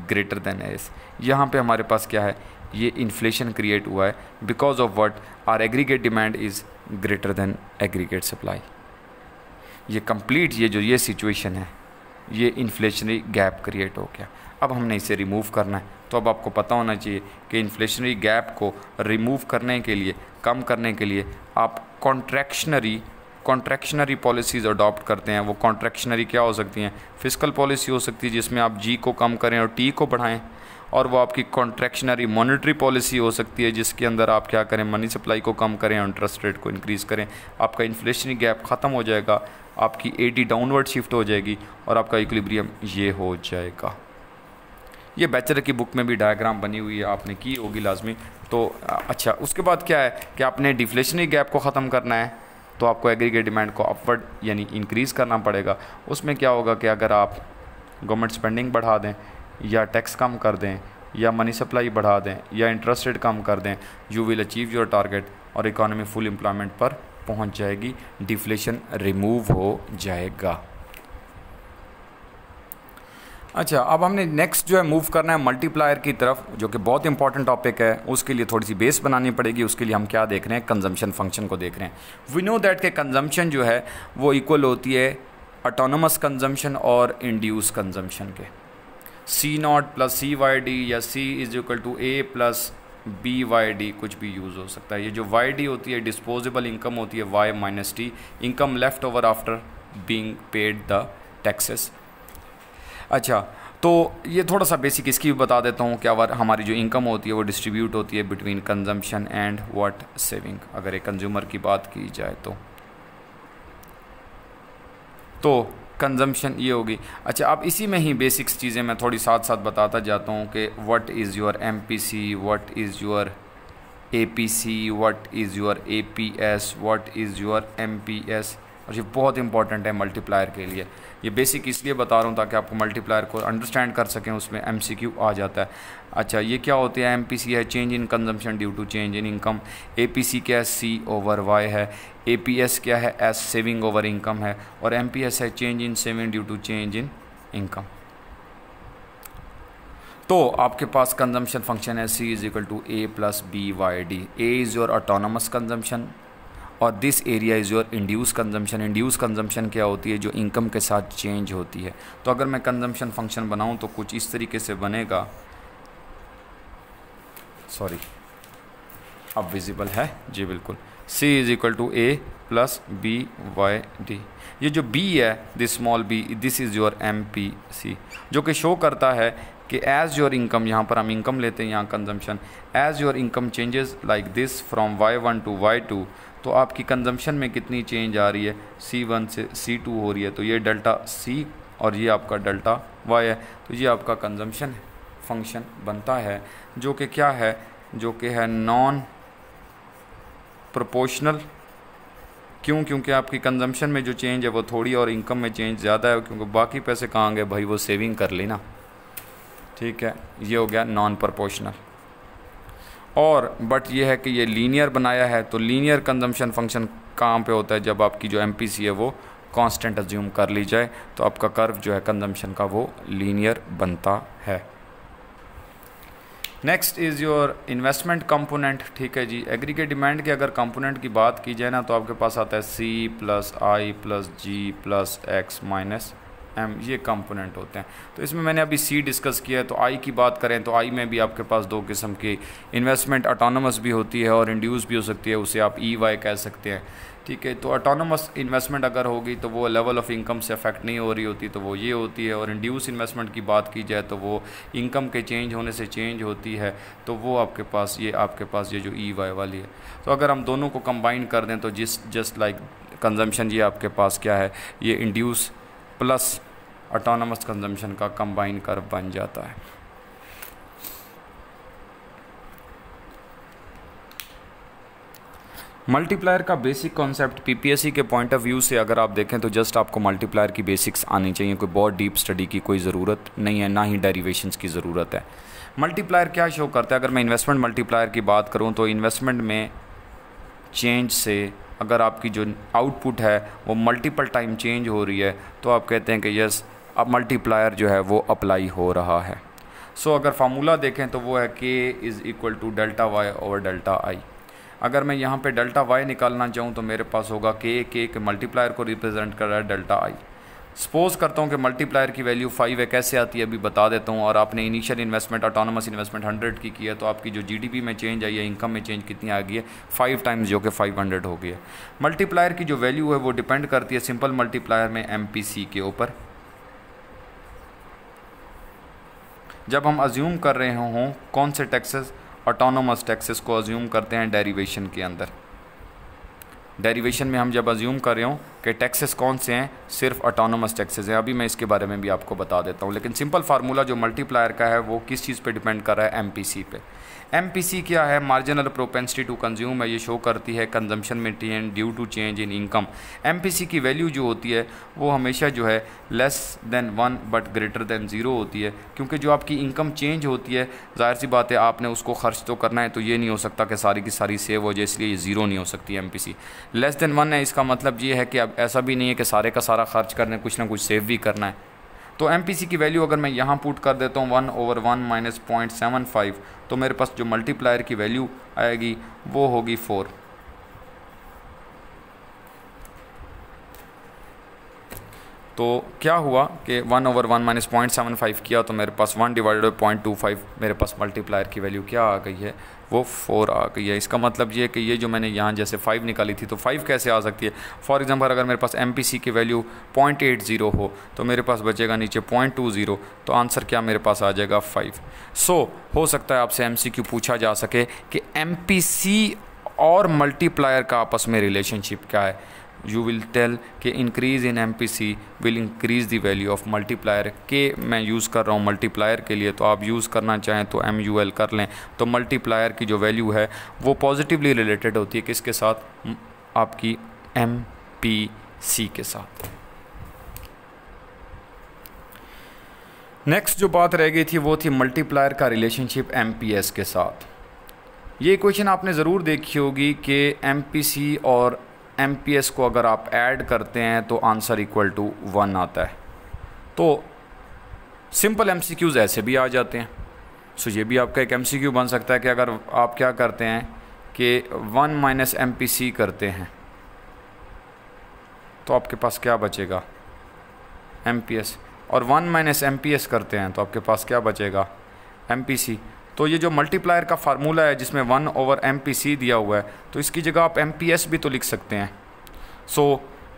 greater then AS। यहाँ पे हमारे पास क्या है? ये इन्फ्लेशन क्रिएट हुआ है because of what? Are aggregate demand is greater than aggregate supply. ये कंप्लीट ये सिचुएशन है, ये इन्फ्लेशनरी गैप क्रिएट हो गया। अब हमने इसे रिमूव करना है, तो अब आपको पता होना चाहिए कि इन्फ्लेशनरी गैप को रिमूव करने के लिए, कम करने के लिए आप कॉन्ट्रैक्शनरी पॉलिसीज़ अडॉप्ट करते हैं। वो कॉन्ट्रैक्शनरी क्या हो सकती हैं? फिस्कल पॉलिसी हो सकती है जिसमें आप G को कम करें और T को बढ़ाएं, और वो आपकी कॉन्ट्रैक्शनरी मॉनेटरी पॉलिसी हो सकती है जिसके अंदर आप क्या करें? मनी सप्लाई को कम करें और इंटरेस्ट रेट को इंक्रीज़ करें। आपका इन्फ्लेशनरी गैप ख़त्म हो जाएगा, आपकी AD डाउनवर्ड शिफ्ट हो जाएगी और आपका इक्विलिब्रियम ये हो जाएगा। ये बैचलर की बुक में भी डायग्राम बनी हुई है, आपने की होगी लाजमी। तो अच्छा, उसके बाद क्या है कि आपने डिफ्लेशनरी गैप को ख़त्म करना है, तो आपको एग्रीगेट डिमांड को अपवर्ड यानी इंक्रीज़ करना पड़ेगा। उसमें क्या होगा कि अगर आप गवर्नमेंट स्पेंडिंग बढ़ा दें या टैक्स कम कर दें या मनी सप्लाई बढ़ा दें या इंटरेस्ट रेट कम कर दें, you will achieve your target और इकॉनमी फुल एम्प्लॉयमेंट पर पहुंच जाएगी, डिफ्लेशन रिमूव हो जाएगा। अच्छा, अब हमने नेक्स्ट जो है मूव करना है मल्टीप्लायर की तरफ, जो कि बहुत इंपॉर्टेंट टॉपिक है। उसके लिए थोड़ी सी बेस बनानी पड़ेगी। उसके लिए हम क्या देख रहे हैं, कंजम्पशन फंक्शन को देख रहे हैं। वी नो दैट के कंजम्पशन जो है वो इक्वल होती है ऑटोनोमस कंजम्पशन और इंड्यूस कंजम्पशन के। C naught plus C Y D या C is equal to A plus B Y D, कुछ भी यूज़ हो सकता है। ये जो वाई डी होती है डिस्पोजेबल इनकम होती है, Y minus T, income left over after being paid the taxes. अच्छा, तो ये थोड़ा सा बेसिक इसकी भी बता देता हूँ। क्या हमारी जो इनकम होती है वो डिस्ट्रीब्यूट होती है between consumption and what saving, अगर एक कंज्यूमर की बात की जाए तो कंजम्पशन ये होगी। अच्छा, अब इसी में ही बेसिक्स चीज़ें मैं थोड़ी साथ साथ बताता जाता हूँ कि what is your MPC, what is your APC, what is your APS, what is your MPS. और ये बहुत इंपॉर्टेंट है मल्टीप्लायर के लिए। ये बेसिक इसलिए बता रहा हूँ ताकि आपको मल्टीप्लायर को अंडरस्टैंड कर सकें, उसमें एमसीक्यू आ जाता है। अच्छा, ये क्या होती है, एमपीसी है change in consumption due to change in income, APC क्या है, सी ओवर वाई है, एपीएस क्या है, एस सेविंग ओवर इनकम है, और एमपीएस है change in saving due to change in income. तो आपके पास कंजम्पशन फंक्शन है C is equal to A plus B Y D. A is your autonomous consumption और this area is your induce consumption. Induce consumption क्या होती है, जो income के साथ चेंज होती है। तो अगर मैं कंजम्पशन फंक्शन बनाऊं तो कुछ इस तरीके से बनेगा। सॉरी, अब विजिबल है जी, बिल्कुल। C is equal to A plus B Y D. ये जो B है, this small b, this is your MPC, जो कि शो करता है कि एज योर इनकम, यहाँ पर हम इनकम लेते हैं, यहाँ consumption, as your income changes like this from Y1 to Y2, तो आपकी कंजम्पशन में कितनी चेंज आ रही है, C1 से C2 हो रही है। तो ये डेल्टा C और ये आपका डेल्टा Y है। तो ये आपका कंजम्पशन फंक्शन बनता है, जो कि क्या है, जो कि है नॉन प्रोपोर्शनल। क्यों? क्योंकि आपकी कंजम्पशन में जो चेंज है वो थोड़ी और इनकम में चेंज ज़्यादा है, क्योंकि बाकी पैसे कहाँ गए भाई, वो सेविंग कर ली ना। ठीक है, ये हो गया नॉन प्रोपोर्शनल। और बट ये है कि ये लीनियर बनाया है। तो लीनियर कंजम्पशन फंक्शन कहाँ पे होता है, जब आपकी जो एमपीसी है वो कांस्टेंट अज्यूम कर ली जाए, तो आपका कर्व जो है कंजम्पशन का वो लीनियर बनता है। Next is your investment component. ठीक है जी, एग्रीगेट डिमांड के अगर कंपोनेंट की बात की जाए ना, तो आपके पास आता है सी प्लस आई प्लस जी प्लस एक्स माइनस एम, ये कंपोनेंट होते हैं। तो इसमें मैंने अभी सी डिस्कस किया है। तो आई की बात करें तो आई में भी आपके पास दो किस्म की इन्वेस्टमेंट, ऑटोनोमस भी होती है और इंड्यूस भी हो सकती है, उसे आप ई वाई कह सकते हैं। ठीक है, तो ऑटोनोमस इन्वेस्टमेंट अगर होगी तो वो लेवल ऑफ इनकम से अफेक्ट नहीं हो रही होती, तो वो ये होती है। और इंड्यूस इन्वेस्टमेंट की बात की जाए तो वो इनकम के चेंज होने से चेंज होती है, तो वो आपके पास ये जो ई वाई वाली है। तो अगर हम दोनों को कंबाइन कर दें तो जस्ट लाइक कंजम्पशन, ये आपके पास क्या है, ये इंड्यूस प्लस ऑटोनोमस कंजम्पशन का कंबाइन कर्व बन जाता है। मल्टीप्लायर का बेसिक कॉन्सेप्ट पीपीएससी के पॉइंट ऑफ व्यू से अगर आप देखें तो जस्ट आपको मल्टीप्लायर की बेसिक्स आनी चाहिए, कोई बहुत डीप स्टडी की कोई ज़रूरत नहीं है, ना ही डेरिवेशंस की ज़रूरत है। मल्टीप्लायर क्या शो करता है, अगर मैं इन्वेस्टमेंट मल्टीप्लायर की बात करूं तो इन्वेस्टमेंट में चेंज से अगर आपकी जो आउटपुट है वो मल्टीपल टाइम चेंज हो रही है, तो आप कहते हैं कि यस, अब मल्टीप्लायर जो है वो अप्लाई हो रहा है। सो अगर फार्मूला देखें तो वो है K is equal to delta Y over delta I. अगर मैं यहाँ पे डेल्टा वाई निकालना चाहूँ तो मेरे पास होगा के मल्टीप्लायर को रिप्रेजेंट कर रहा है डेल्टा आई। सपोज करता हूँ कि मल्टीप्लायर की वैल्यू 5 है, कैसे आती है अभी बता देता हूँ। और आपने इनिशियल इन्वेस्टमेंट ऑटोनोमस इन्वेस्टमेंट 100 की किया, तो आपकी जो जीडीपी में चेंज आई है, इनकम में चेंज कितनी आ गई है, 5 टाइम्स, जो कि 500 हो गई है। मल्टीप्लायर की जो वैल्यू है वो डिपेंड करती है सिंपल मल्टीप्लायर में एमपीसी के ऊपर। जब हम अज्यूम कर रहे हों कौन से टैक्सेस, ऑटोनोमस टैक्सेस को अज्यूम करते हैं डेरिवेशन के अंदर। डेरिवेशन में हम जब अज्यूम कर रहे हों कि टैक्सेस कौन से हैं, सिर्फ ऑटोनोमस टैक्सेस हैं। अभी मैं इसके बारे में भी आपको बता देता हूं, लेकिन सिंपल फार्मूला जो मल्टीप्लायर का है वो किस चीज़ पे डिपेंड कर रहा है, एमपीसी पे। एमपीसी क्या है, मार्जिनल प्रोपेंसिटी टू कंज्यूम है, ये शो करती है कंजम्पशन में change due to change in income. MPC की वैल्यू जो होती है वो हमेशा जो है less than 1 but greater than 0 होती है, क्योंकि जो आपकी इनकम चेंज होती है, जाहिर सी बात है आपने उसको खर्च तो करना है, तो ये नहीं हो सकता कि सारी की सारी सेव हो जाए, इसलिए ये 0 नहीं हो सकती एमपीसी। लेस देन 1 है, इसका मतलब ये है कि अब ऐसा भी नहीं है कि सारे का सारा खर्च करना है, कुछ ना कुछ सेव भी करना है। तो MPC की वैल्यू अगर मैं यहाँ पुट कर देता हूँ 1/1 माइनस 0.75, तो मेरे पास जो मल्टीप्लायर की वैल्यू आएगी वो होगी 4। तो क्या हुआ कि 1/1 माइनस 0.75 किया तो मेरे पास 1/0.25 मेरे पास मल्टीप्लायर की वैल्यू क्या आ गई है, वो 4 आ गई है। इसका मतलब ये कि ये जो मैंने यहाँ जैसे 5 निकाली थी तो 5 कैसे आ सकती है। फॉर एग्जांपल अगर मेरे पास MPC की वैल्यू 0.80 हो तो मेरे पास बचेगा नीचे 0.20, तो आंसर क्या मेरे पास आ जाएगा 5। हो सकता है आपसे MCQ पूछा जा सके कि MPC और मल्टीप्लायर का आपस में रिलेशनशिप क्या है। यू विल टेल कि increase in MPC will increase the value of multiplier. के मैं यूज़ कर रहा हूँ मल्टीप्लायर के लिए, तो आप यूज़ करना चाहें तो MUL कर लें। तो मल्टीप्लायर की जो वैल्यू है वो पॉजिटिवली रिलेटेड होती है किसके साथ, आपकी MPC के साथ। नेक्स्ट जो बात रह गई थी वो थी मल्टीप्लायर का रिलेशनशिप MPS के साथ। ये इक्वेशन आपने ज़रूर देखी होगी कि MPC और MPS को अगर आप ऐड करते हैं तो आंसर इक्वल टू 1 आता है। तो सिंपल MCQs ऐसे भी आ जाते हैं। ये भी आपका एक MCQ बन सकता है कि अगर आप क्या करते हैं कि 1 माइनस MPC करते हैं तो आपके पास क्या बचेगा, MPS, और 1 माइनस MPS करते हैं तो आपके पास क्या बचेगा, MPC। तो ये जो मल्टीप्लायर का फार्मूला है जिसमें 1/MPC दिया हुआ है, तो इसकी जगह आप MPS भी तो लिख सकते हैं।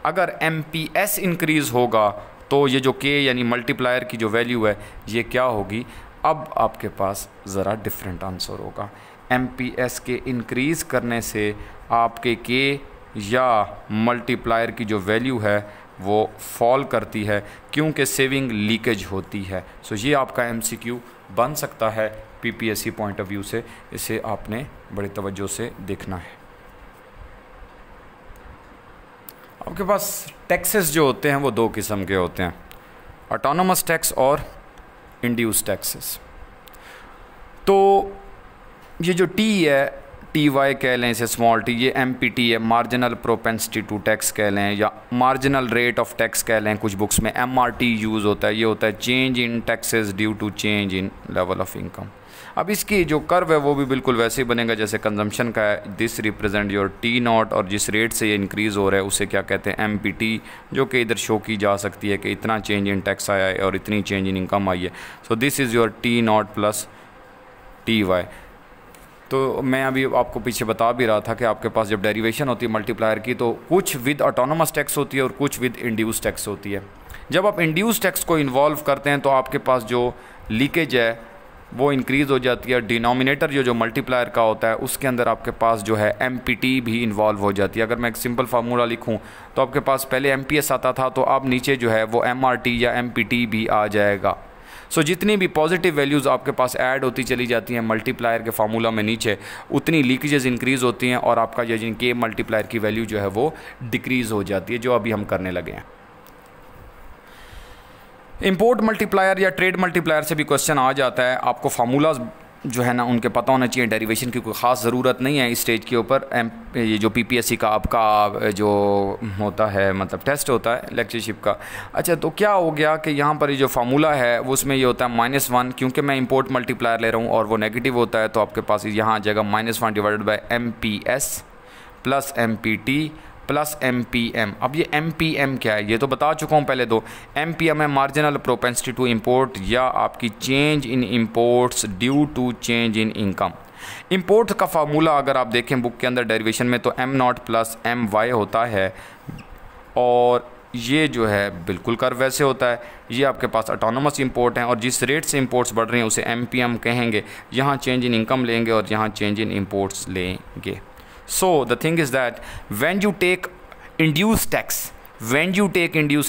अगर MPS इंक्रीज़ होगा तो ये जो K यानी मल्टीप्लायर की जो वैल्यू है ये क्या होगी, अब आपके पास ज़रा डिफरेंट आंसर होगा। MPS के इंक्रीज़ करने से आपके K या मल्टीप्लायर की जो वैल्यू है वो फॉल करती है क्योंकि सेविंग लीकेज होती है। ये आपका MCQ बन सकता है PPSC पॉइंट ऑफ व्यू से। इसे आपने बड़ी तवज्जो से देखना है। आपके पास टैक्सेस जो होते हैं वो 2 किस्म के होते हैं, ऑटोनोमस टैक्स और इंड्यूस टैक्सेस। तो ये जो T है, TY कह लें इसे, स्मॉल t, ये MPT है, मार्जिनल प्रोपेंसिटी टू टैक्स कह लें या मार्जिनल रेट ऑफ टैक्स कह लें। कुछ बुक्स में MRT यूज़ होता है। ये होता है change in taxes due to change in level of income. अब इसकी जो कर्व है वो भी बिल्कुल वैसे ही बनेगा जैसे कंजम्पशन का है। दिस रिप्रेजेंट योर T0, और जिस रेट से ये इंक्रीज़ हो रहा है उसे क्या कहते हैं, MPT, जो कि इधर शो की जा सकती है कि इतना चेंज इन टैक्स आया है और इतनी चेंज इन इनकम आई है। So this is your T0 plus TY। तो मैं अभी आपको पीछे बता भी रहा था कि आपके पास जब डेरिवेशन होती है मल्टीप्लायर की तो कुछ विद ऑटोनोमस टैक्स होती है और कुछ विद इंड्यूस टैक्स होती है। जब आप इंड्यूस टैक्स को इन्वॉल्व करते हैं तो आपके पास जो लीकेज है वो इंक्रीज़ हो जाती है। डिनोमिनेटर जो मल्टीप्लायर का होता है उसके अंदर आपके पास जो है MPT भी इन्वॉल्व हो जाती है। अगर मैं एक सिंपल फार्मूला लिखूं तो आपके पास पहले MPS आता था, तो अब नीचे जो है वो MRT या MPT भी आ जाएगा। जितनी भी पॉजिटिव वैल्यूज़ आपके पास ऐड होती चली जाती हैं मल्टीप्लायर के फार्मूला में नीचे, उतनी लीकेजेस इंक्रीज़ होती हैं और आपका जो K मल्टीप्लायर की वैल्यू जो है वो डिक्रीज़ हो जाती है, जो अभी हम करने लगे हैं। इंपोर्ट मल्टीप्लायर या ट्रेड मल्टीप्लायर से भी क्वेश्चन आ जाता है। आपको फार्मूलाज जो है ना उनके पता होना चाहिए। डेरिवेशन की कोई ख़ास ज़रूरत नहीं है इस स्टेज के ऊपर। ये जो PPSC का आपका जो होता है मतलब टेस्ट होता है लेक्चरशिप का। अच्छा, तो क्या हो गया कि यहाँ पर ये जो फार्मूला है वो उसमें ये होता है -1, क्योंकि मैं इंपोर्ट मल्टीप्लायर ले रहा हूँ और वो नेगेटिव होता है, तो आपके पास यहाँ आ जाएगा -1 divided by MPS plus MPT plus MPM। अब ये MPM क्या है ये तो बता चुका हूँ पहले। MPM है मार्जिनल प्रोपेंसिटी टू इंपोर्ट या आपकी change in imports due to change in income. Import का फार्मूला अगर आप देखें बुक के अंदर डेरिवेशन में तो M0 प्लस MY होता है, और ये जो है बिल्कुल कर्व वैसे होता है। ये आपके पास ऑटोनोमस इंपोर्ट हैं और जिस रेट से इंपोर्ट्स बढ़ रही हैं उसे MPM कहेंगे। यहाँ चेंज इन इनकम लेंगे और यहाँ चेंज इन इंपोर्ट्स लेंगे। So the thing is that when you take induced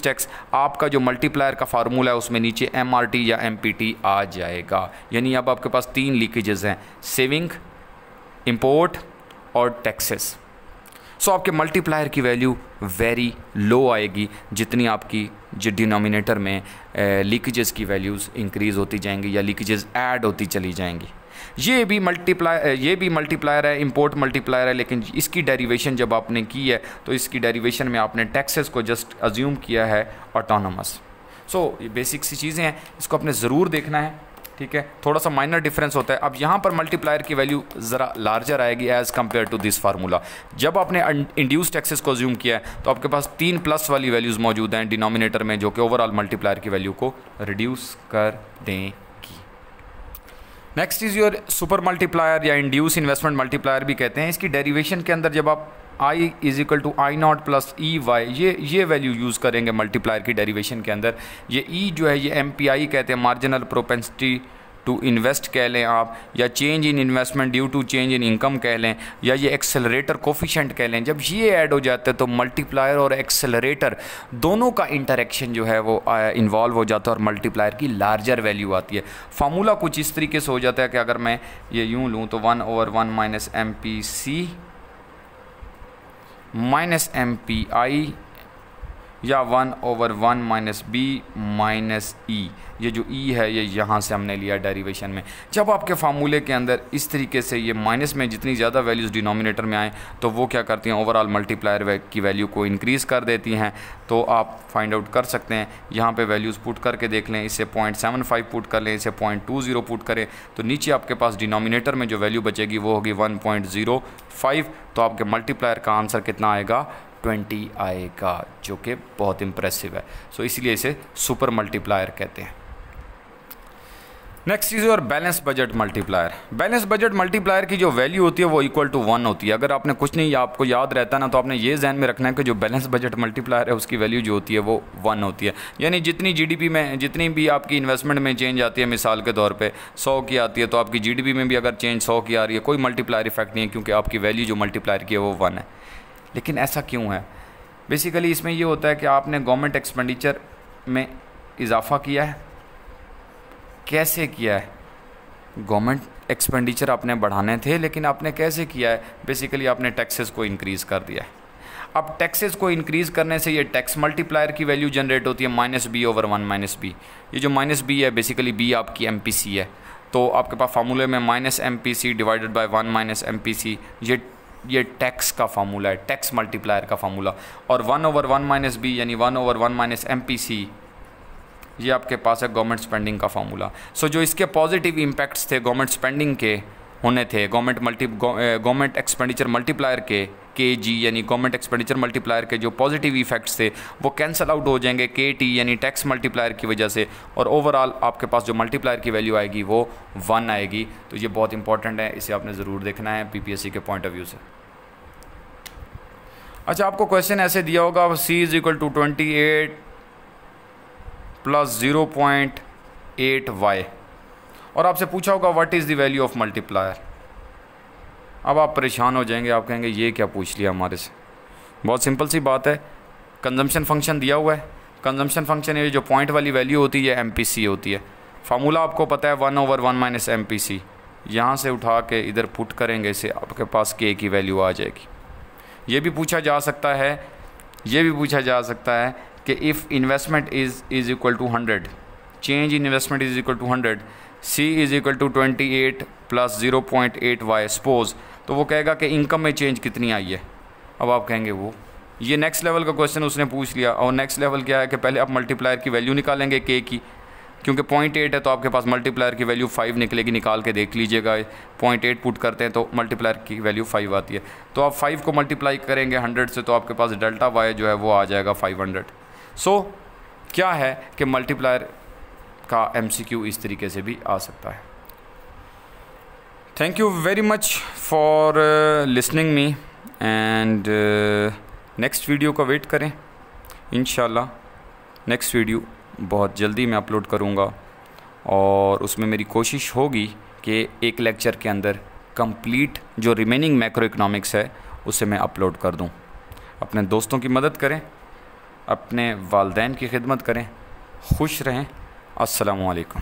tax, आपका जो मल्टीप्लायर का फार्मूला है उसमें नीचे MRT या MPT आ जाएगा। यानी अब आपके पास 3 लीकेजेस हैं, सेविंग, इंपोर्ट और टैक्सेस। आपके मल्टीप्लायर की वैल्यू वेरी लो आएगी जितनी आपकी जो डिनोमिनेटर में लीकेजेस की वैल्यूज़ इंक्रीज़ होती जाएंगी या लीकेजेस ऐड होती चली जाएंगी। ये भी मल्टीप्लायर है, इंपोर्ट मल्टीप्लायर है, लेकिन इसकी डेरिवेशन जब आपने की है तो इसकी डेरिवेशन में आपने टैक्सेस को जस्ट अज्यूम किया है ऑटोनोमस। सो ये बेसिक सी चीज़ें हैं, इसको आपने ज़रूर देखना है, ठीक है। थोड़ा सा माइनर डिफरेंस होता है। अब यहाँ पर मल्टीप्लायर की वैल्यू ज़रा लार्जर आएगी as compare to this formula. जब आपने इंड्यूस टैक्सेस को ज्यूम किया है तो आपके पास 3 प्लस वाली वैल्यूज़ मौजूद हैं डिनोमिनेटर में, जो कि ओवरऑल मल्टीप्लायर की वैल्यू को रिड्यूस कर देंगी। Next is your super multiplier या इंड्यूस इन्वेस्टमेंट मल्टीप्लायर भी कहते हैं। इसकी डेरिवेशन के अंदर जब आप I is equal to I naught plus e Y ये वैल्यू यूज़ करेंगे मल्टीप्लायर की डेरिवेशन के अंदर। ये E जो है ये MPI कहते हैं, मार्जिनल प्रोपेंसिटी टू इन्वेस्ट कह लें आप, या change in investment due to change in income कह लें, या ये एक्सेलरेटर कोफिशेंट कह लें। जब ये ऐड हो जाते हैं तो मल्टीप्लायर और एक्सेलरेटर दोनों का इंटरेक्शन जो है वो इन्वॉल्व हो जाता है और मल्टीप्लायर की लार्जर वैल्यू आती है। फार्मूला कुछ इस तरीके से हो जाता है कि अगर मैं ये यूँ लूँ तो 1/1 माइनस MPC माइनस MPI या 1/1 माइनस B माइनस E। ये जो E है ये यहाँ से हमने लिया डेरिवेशन में। जब आपके फार्मूले के अंदर इस तरीके से ये माइनस में जितनी ज़्यादा वैल्यूज़ डिनोमिनेटर में आए तो वो क्या करती हैं, ओवरऑल मल्टीप्लायर की वैल्यू को इंक्रीज़ कर देती हैं। तो आप फाइंड आउट कर सकते हैं, यहाँ पे वैल्यूज़ पुट करके देख लें। इसे 0.75 पुट कर लें, इसे 0.20 पुट करें तो नीचे आपके पास डिनोमिनेटर में जो वैल्यू बचेगी वो होगी 1.05। तो आपके मल्टीप्लायर का आंसर कितना आएगा, 20 आएगा, जो कि बहुत इंप्रेसिव है। सो इसलिए इसे सुपर मल्टीप्लायर कहते हैं। Next is your balance budget multiplier. Balance budget multiplier की जो वैल्यू होती है वो इक्वल टू 1 होती है। अगर आपने कुछ नहीं आपको याद रहता ना तो आपने ये ध्यान में रखना है कि जो बैलेंस बजट मल्टीप्लायर है उसकी वैल्यू जो होती है वो 1 होती है। यानी जितनी GDP में जितनी भी आपकी इन्वेस्टमेंट में चेंज आती है, मिसाल के तौर पे 100 की आती है, तो आपकी GDP में भी अगर चेंज 100 की आ रही है, कोई मल्टीप्लायर इफेक्ट नहीं है, क्योंकि आपकी वैल्यू जो मल्टीप्लायर की है वो 1 है। लेकिन ऐसा क्यों है? बेसिकली इसमें ये होता है कि आपने गवर्नमेंट एक्सपेंडिचर में इजाफा किया है। कैसे किया है? गवर्नमेंट एक्सपेंडिचर आपने बढ़ाने थे, लेकिन आपने कैसे किया है? बेसिकली आपने टैक्सेस को इंक्रीज़ कर दिया है। अब टैक्सेस को इंक्रीज़ करने से ये टैक्स मल्टीप्लायर की वैल्यू जनरेट होती है -B/1 -B। ये जो -B है बेसिकली B आपकी MPC है। तो आपके पास फार्मूले में -MPC डिवाइडेड बाय 1 -MPC ये टैक्स का फार्मूला है, टैक्स मल्टीप्लायर का फार्मूला। और 1/1 -B यानी 1/1 MPC ये आपके पास है गवर्नमेंट स्पेंडिंग का फार्मूला। सो जो इसके पॉजिटिव इम्पैक्ट्स थे गवर्नमेंट स्पेंडिंग के होने थे, गवर्नमेंट एक्सपेंडिचर मल्टीप्लायर के KG यानी गवर्नमेंट एक्सपेंडिचर मल्टीप्लायर के जो पॉजिटिव इफेक्ट्स थे वो कैंसिल आउट हो जाएंगे KT यानी टैक्स मल्टीप्लायर की वजह से, और ओवरऑल आपके पास जो मल्टीप्लायर की वैल्यू आएगी वो 1 आएगी। तो ये बहुत इंपॉर्टेंट है, इसे आपने ज़रूर देखना है PPSC के पॉइंट ऑफ व्यू से। अच्छा, आपको क्वेश्चन ऐसे दिया होगा C = 28 + 0.8y और आपसे पूछा होगा what is the value of multiplier. अब आप परेशान हो जाएंगे, आप कहेंगे ये क्या पूछ लिया हमारे से। बहुत सिंपल सी बात है, कंजम्पशन फंक्शन दिया हुआ है। कंजम्पशन फंक्शन ये जो पॉइंट वाली वैल्यू होती है MPC होती है। फार्मूला आपको पता है 1/1 - MPC। यहाँ से उठा के इधर पुट करेंगे इसे, आपके पास K की वैल्यू आ जाएगी। ये भी पूछा जा सकता है कि if investment is equal to 100, change in investment is equal to 100, C = 28 + 0.8y suppose, तो वो कहेगा कि इनकम में चेंज कितनी आई है। अब आप कहेंगे वो ये नेक्स्ट लेवल का क्वेश्चन उसने पूछ लिया। और नेक्स्ट लेवल क्या है कि पहले आप मल्टीप्लायर की वैल्यू निकालेंगे K की, क्योंकि 0.8 है तो आपके पास मल्टीप्लायर की वैल्यू 5 निकलेगी। निकाल के देख लीजिएगा, 0.8 पुट करते हैं तो मल्टीप्लायर की वैल्यू 5 आती है। तो आप 5 को मल्टीप्लाई करेंगे 100 से तो आपके पास डेल्टा y जो है वो आ जाएगा 500। सो क्या है कि मल्टीप्लायर का MCQ इस तरीके से भी आ सकता है। Thank you very much for listening me and next video का वेट करें। इंशाल्लाह नेक्स्ट वीडियो बहुत जल्दी मैं अपलोड करूँगा और उसमें मेरी कोशिश होगी कि एक लेक्चर के अंदर कंप्लीट जो रिमेनिंग मैक्रो इकनॉमिक्स है उसे मैं अपलोड कर दूँ। अपने दोस्तों की मदद करें, अपने वालिदैन की खिदमत करें, खुश रहें। अस्सलामु अलैकुम।